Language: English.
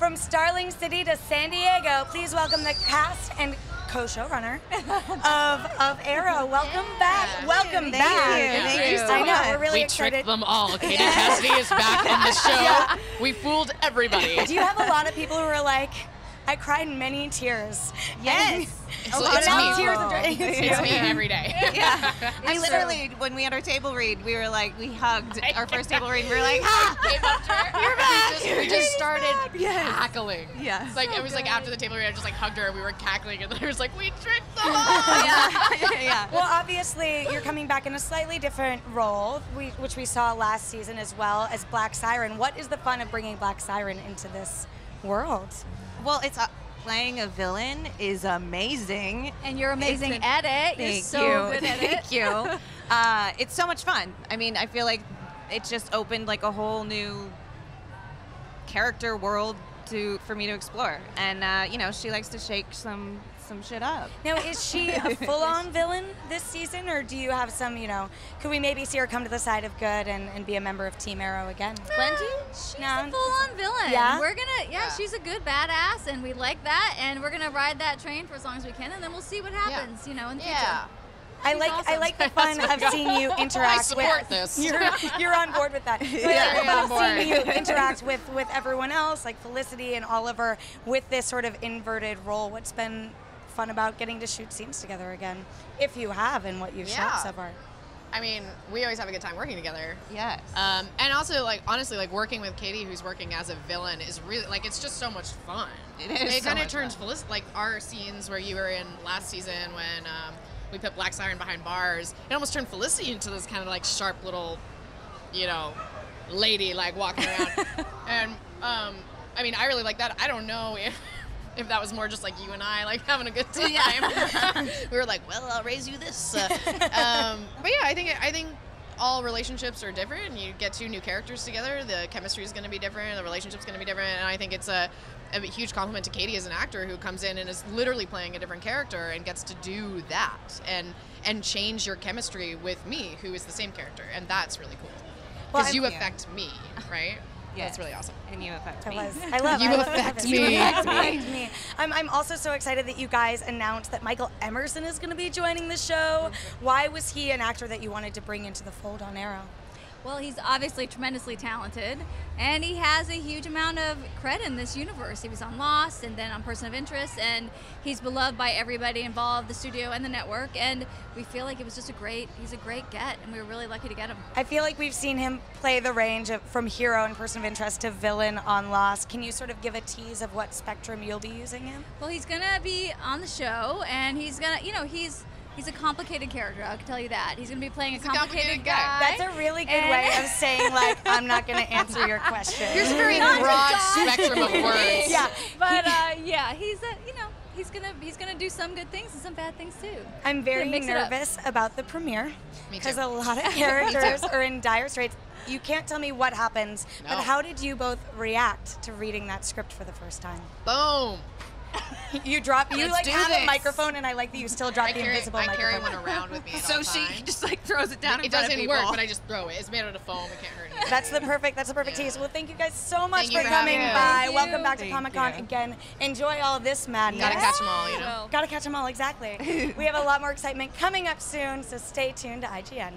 From Starling City to San Diego, please welcome the cast and co-showrunner of Arrow. Welcome back. Welcome back. Thank you so much. We're really we excited. tricked them all. Katie Cassidy is back on the show. Yeah. We fooled everybody. Do you have a lot of people who are like, I cried many tears? Yes. It's, A lot it's of me. tears of joy. It's me every day. Yeah. I literally, when we had our table read, we were like, we hugged our first table read. We were like, Came up to her. You're back. We just started Yes. cackling. Yes. Like So it was like good. after the table read, I just like hugged her and we were cackling and then it was like, we tricked them all. yeah. Well, obviously, you're coming back in a slightly different role, which we saw last season as well as Black Siren. What is the fun of bringing Black Siren into this world? Well, it's playing a villain is amazing. And you're amazing at it. You're Thank so you. good at it. Thank you. It's so much fun. I mean, I feel like it just opened like a whole new character world for me to explore. And you know, she likes to shake some shit up. Now, is she a full-on villain this season, or do you have some, could we maybe see her come to the side of good and be a member of Team Arrow again? Plenty? She's No. a full-on villain. Yeah? We're gonna, she's a good badass, and we like that, and we're gonna ride that train for as long as we can, and then we'll see what happens, in the future. Yeah. I awesome. like the fun of seeing you interact I support with. this. You're on board with that. But Yeah, I I'm on love seeing you board. interact with everyone else, like Felicity and Oliver, with this sort of inverted role. What's been fun about getting to shoot scenes together again, if you have, and what you've shot so far? I mean, we always have a good time working together. Yes. And also, like, honestly, like, working with Katie, who's working as a villain, is really, like, it's just so much fun. It is It so kind of much turns, fun. like, our scenes where you were in last season when we put Black Siren behind bars, it almost turned Felicity into this kind of, like, sharp little, lady, like, walking around. And, I mean, I really like that. I don't know if that was more just like you and I, like, having a good time. We were like, well, I'll raise you this. But yeah, I think all relationships are different. You get two new characters together, the chemistry is going to be different, the relationship's going to be different, and I think it's a huge compliment to Katie as an actor who comes in and is literally playing a different character and gets to do that and change your chemistry with me, who is the same character, and that's really cool. Well, Because you yeah. affect me, right? Yes. That's really awesome. And you affect I me. love it. You I love affect it. me. You affect me. I'm also so excited that you guys announced that Michael Emerson is going to be joining the show. Why was he an actor that you wanted to bring into the fold on Arrow? Well, he's obviously tremendously talented, and he has a huge amount of credit in this universe. He was on Lost and then on Person of Interest, and he's beloved by everybody involved, the studio and the network, and we feel like it was just he's a great get, and we were really lucky to get him. I feel like we've seen him play the range from hero and Person of Interest to villain on Lost. Can you sort of give a tease of what spectrum you'll be using him? Well, he's gonna be on the show, and he's gonna, he's a complicated character, I can tell you that. He's gonna be playing a complicated guy. That's a really good way of saying, like, I'm not going to answer your question. Here's a very Not broad just God. spectrum of words. Yeah. But yeah, he's gonna do some good things and some bad things too. I'm very mix it up. nervous about the premiere Me too. because a lot of characters are in dire straits. You can't tell me what happens, but No. how did you both react to reading that script for the first time? Boom. You Let's like do have a this. microphone, and I like that you still drop the invisible I carry microphone. one around with me at So all she times. just like throws it down in It front of doesn't people. work, but I just throw it. It's made out of foam. It can't hurt anyone. That's the perfect tease. Well, thank you guys so much Thank you for for coming having us. by. Thank Welcome you. back to Thank Comic-Con you. again. Enjoy all this madness. Gotta catch them all, you know. Well, Gotta catch them all, exactly. We have a lot more excitement coming up soon, so stay tuned to IGN.